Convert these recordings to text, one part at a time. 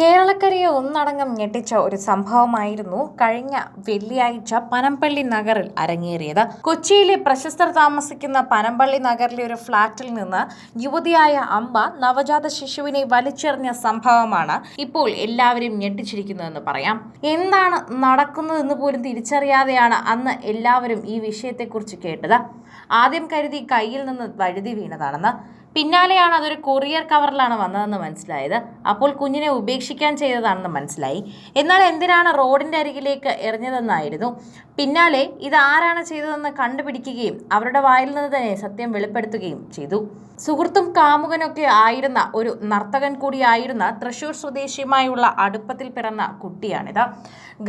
കേരളക്കരയെ ഒന്നടങ്കം ഞെട്ടിച്ച ഒരു സംഭവമായിരുന്നു കഴിഞ്ഞ വെള്ളിയാഴ്ച പനമ്പള്ളി നഗറിൽ അരങ്ങേറിയത്. കൊച്ചിയിലെ പ്രശസ്തർ താമസിക്കുന്ന പനമ്പള്ളി നഗറിലെ ഒരു ഫ്ളാറ്റിൽ നിന്ന് യുവതിയായ അമ്പ നവജാത ശിശുവിനെ വലിച്ചെറിഞ്ഞ സംഭവമാണ് ഇപ്പോൾ എല്ലാവരും ഞെട്ടിച്ചിരിക്കുന്നതെന്ന് പറയാം. എന്താണ് നടക്കുന്നതെന്ന് പോലും തിരിച്ചറിയാതെയാണ് അന്ന് എല്ലാവരും ഈ വിഷയത്തെക്കുറിച്ച് കേട്ടത്. ആദ്യം കരുതി കയ്യിൽ നിന്ന് വഴുതി വീണതാണെന്ന്. പിന്നാലെയാണ് അതൊരു കൊറിയർ കവറിലാണ് വന്നതെന്ന് മനസ്സിലായത്. അപ്പോൾ കുഞ്ഞിനെ ഉപേക്ഷിക്കാൻ ചെയ്തതാണെന്ന് മനസ്സിലായി. എന്നാൽ എന്തിനാണ് റോഡിൻ്റെ അരികിലേക്ക് എറിഞ്ഞതെന്നായിരുന്നു. പിന്നാലെ ഇത് ആരാണ് ചെയ്തതെന്ന് കണ്ടുപിടിക്കുകയും അവരുടെ വായിൽ നിന്ന് തന്നെ സത്യം വെളിപ്പെടുത്തുകയും ചെയ്തു. സുഹൃത്തും കാമുകനൊക്കെ ആയിരുന്ന ഒരു നർത്തകൻ കൂടിയായിരുന്ന തൃശൂർ സ്വദേശിയുമായുള്ള അടുപ്പത്തിൽ പിറന്ന കുട്ടിയാണിത്.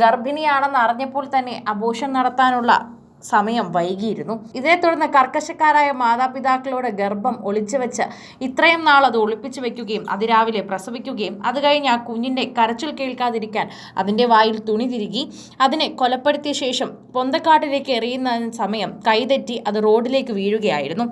ഗർഭിണിയാണെന്ന് അറിഞ്ഞപ്പോൾ തന്നെ അബോർഷൻ നടത്താനുള്ള സമയം വൈകിയിരുന്നു. ഇതിനെ തുടർന്ന് കർക്കശക്കാരായ മാതാപിതാക്കളോട് ഗർഭം ഒളിച്ചു വെച്ച് ഇത്രയും നാൾ അത് ഒളിപ്പിച്ചു വെക്കുകയും അതിരാവിലെ പ്രസവിക്കുകയും അത് കഴിഞ്ഞ് ആ കുഞ്ഞിൻ്റെ കരച്ചിൽ കേൾക്കാതിരിക്കാൻ അതിൻ്റെ വായിൽ തുണി തിരുകി അതിനെ കൊലപ്പെടുത്തിയ ശേഷം പൊന്തക്കാട്ടിലേക്ക് എറിയുന്ന സമയം കൈതെറ്റി അത് റോഡിലേക്ക് വീഴുകയായിരുന്നു.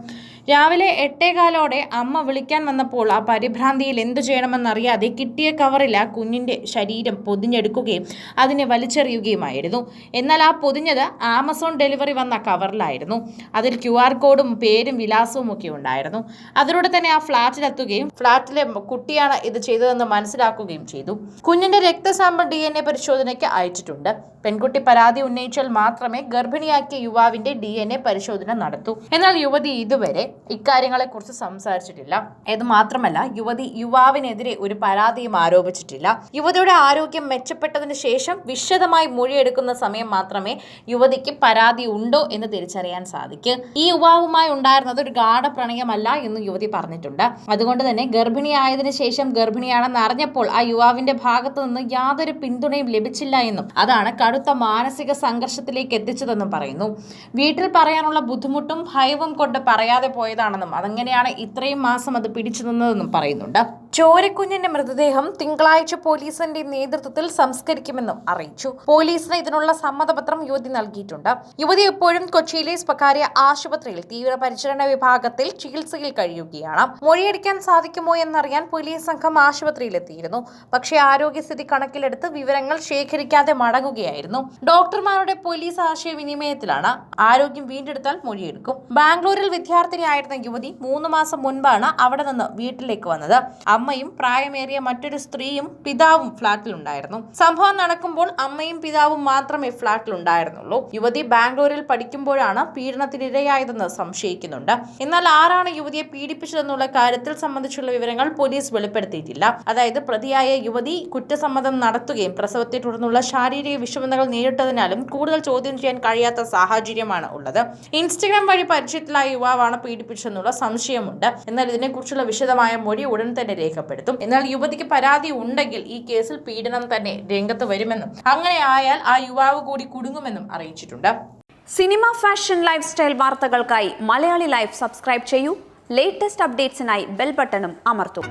രാവിലെ 8:15 അമ്മ വിളിക്കാൻ വന്നപ്പോൾ ആ പരിഭ്രാന്തിയിൽ എന്തു ചെയ്യണമെന്നറിയാതെ കിട്ടിയ കവറിൽ ആ കുഞ്ഞിൻ്റെ ശരീരം പൊതിഞ്ഞെടുക്കുകയും അതിനെ വലിച്ചെറിയുകയുമായിരുന്നു. എന്നാൽ ആ പൊതിഞ്ഞത് ആമസോൺ ഡെലിവറി വന്ന കവറിലായിരുന്നു. അതിൽ QR കോഡും പേരും വിലാസവും ഒക്കെ ഉണ്ടായിരുന്നു. അതിലൂടെ തന്നെ ആ ഫ്ളാറ്റിലെത്തുകയും ഫ്ളാറ്റിലെ കുട്ടിയാണ് ഇത് ചെയ്തതെന്ന് മനസ്സിലാക്കുകയും ചെയ്തു. കുഞ്ഞിൻ്റെ രക്തസാമ്പിൾ DNA പരിശോധനയ്ക്ക് അയച്ചിട്ടുണ്ട്. പെൺകുട്ടി പരാതി ഉന്നയിച്ചാൽ മാത്രമേ ഗർഭിണിയാക്കിയ യുവാവിന്റെ DNA പരിശോധന നടത്തൂ. എന്നാൽ യുവതി ഇതുവരെ ഇക്കാര്യങ്ങളെക്കുറിച്ച് സംസാരിച്ചിട്ടില്ല. ഇത് മാത്രമല്ല, യുവതി യുവാവിനെതിരെ ഒരു പരാതിയും ആരോപിച്ചിട്ടില്ല. യുവതിയുടെ ആരോഗ്യം മെച്ചപ്പെട്ടതിന് ശേഷം വിശദമായി മൊഴിയെടുക്കുന്ന സമയം മാത്രമേ യുവതിക്ക് പരാതി ഉണ്ടോ എന്ന് തിരിച്ചറിയാൻ സാധിക്കൂ. ഈ യുവാവുമായി ഉണ്ടായിരുന്നത് ഒരു ഗാഢപ്രണയമല്ല എന്ന് യുവതി പറഞ്ഞിട്ടുണ്ട്. അതുകൊണ്ട് തന്നെ ഗർഭിണിയായതിനു ശേഷം ഗർഭിണിയാണെന്ന് അറിഞ്ഞപ്പോൾ ആ യുവാവിന്റെ ഭാഗത്തു നിന്ന് യാതൊരു പിന്തുണയും ലഭിച്ചില്ല എന്നും അതാണ് കടുത്ത മാനസിക സംഘർഷത്തിലേക്ക് എത്തിച്ചതെന്നും പറയുന്നു. വീട്ടിൽ പറയാനുള്ള ബുദ്ധിമുട്ടും ഭയവും കൊണ്ട് പറയാതെ പോയതാണെന്നും അതങ്ങനെയാണ് ഇത്രയും മാസം അത് പിടിച്ചു നിന്നതെന്നും പറയുന്നുണ്ട്. ചോരക്കുഞ്ഞിന്റെ മൃതദേഹം തിങ്കളാഴ്ച പോലീസിന്റെ നേതൃത്വത്തിൽ സംസ്കരിക്കുമെന്നും അറിയിച്ചു. പോലീസിന് ഇതിനുള്ള സമ്മതപത്രം യുവതി നൽകിയിട്ടുണ്ട്. യുവതി എപ്പോഴും കൊച്ചിയിലെ സ്വകാര്യ ആശുപത്രിയിൽ തീവ്രപരിചരണ വിഭാഗത്തിൽ ചികിത്സയിൽ കഴിയുകയാണ്. മൊഴിയെടുക്കാൻ സാധിക്കുമോ എന്നറിയാൻ പോലീസ് സംഘം ആശുപത്രിയിലെത്തിയിരുന്നു. പക്ഷേ ആരോഗ്യസ്ഥിതി കണക്കിലെടുത്ത് വിവരങ്ങൾ ശേഖരിക്കാതെ മടങ്ങുകയായിരുന്നു. ഡോക്ടർമാരുടെ പോലീസ് ആശയവിനിമയത്തിലാണ്. ആരോഗ്യം വീണ്ടെടുത്താൽ മൊഴിയെടുക്കും. ബാംഗ്ലൂരിൽ വിദ്യാർത്ഥിനിയായിരുന്ന യുവതി 3 മാസം മുൻപാണ് അവിടെ നിന്ന് വീട്ടിലേക്ക് വന്നത്. അമ്മയും പ്രായമേറിയ മറ്റൊരു സ്ത്രീയും പിതാവും ഫ്ളാറ്റിലുണ്ടായിരുന്നു. സംഭവം നടക്കുമ്പോൾ അമ്മയും പിതാവും മാത്രമേ ഫ്ളാറ്റിലുണ്ടായിരുന്നുള്ളൂ. യുവതി ബാംഗ്ലൂരിൽ പഠിക്കുമ്പോഴാണ് പീഡനത്തിനിരയായതെന്ന് സംശയിക്കുന്നുണ്ട്. എന്നാൽ ആരാണ് യുവതിയെ പീഡിപ്പിച്ചതെന്നുള്ള കാര്യത്തിൽ സംബന്ധിച്ചുള്ള വിവരങ്ങൾ പോലീസ് വെളിപ്പെടുത്തിയിട്ടില്ല. അതായത് പ്രതിയായ യുവതി കുറ്റസമ്മതം നടത്തുകയും പ്രസവത്തെ തുടർന്നുള്ള ശാരീരിക വിഷമതകൾ നേരിട്ടതിനാലും കൂടുതൽ ചോദ്യം ചെയ്യാൻ കഴിയാത്ത സാഹചര്യമാണ് ഉള്ളത്. ഇൻസ്റ്റഗ്രാം വഴി പരിചയത്തിലായ യുവാവാണ് പീഡിപ്പിച്ചതെന്നുള്ള സംശയമുണ്ട്. എന്നാൽ ഇതിനെക്കുറിച്ചുള്ള വിശദമായ മൊഴി ഉടൻ തന്നെ രേഖപ്പെടുത്തും. എന്നാൽ യുവതിക്ക് പരാതി ഉണ്ടെങ്കിൽ ഈ കേസിൽ പീഡനം തന്നെ രംഗത്ത് വരുമെന്നും അങ്ങനെ ആയാൽ ആ യുവാവ് കൂടി കുടുങ്ങുമെന്നും അറിയിച്ചിട്ടുണ്ട്. സിനിമ, ഫാഷൻ, ലൈഫ് സ്റ്റൈൽ വാർത്തകൾക്കായി മലയാളി ലൈഫ് സബ്സ്ക്രൈബ് ചെയ്യൂ. ലേറ്റസ്റ്റ് അപ്ഡേറ്റ്സിനായി ബെൽ ബട്ടണും അമർത്തൂ.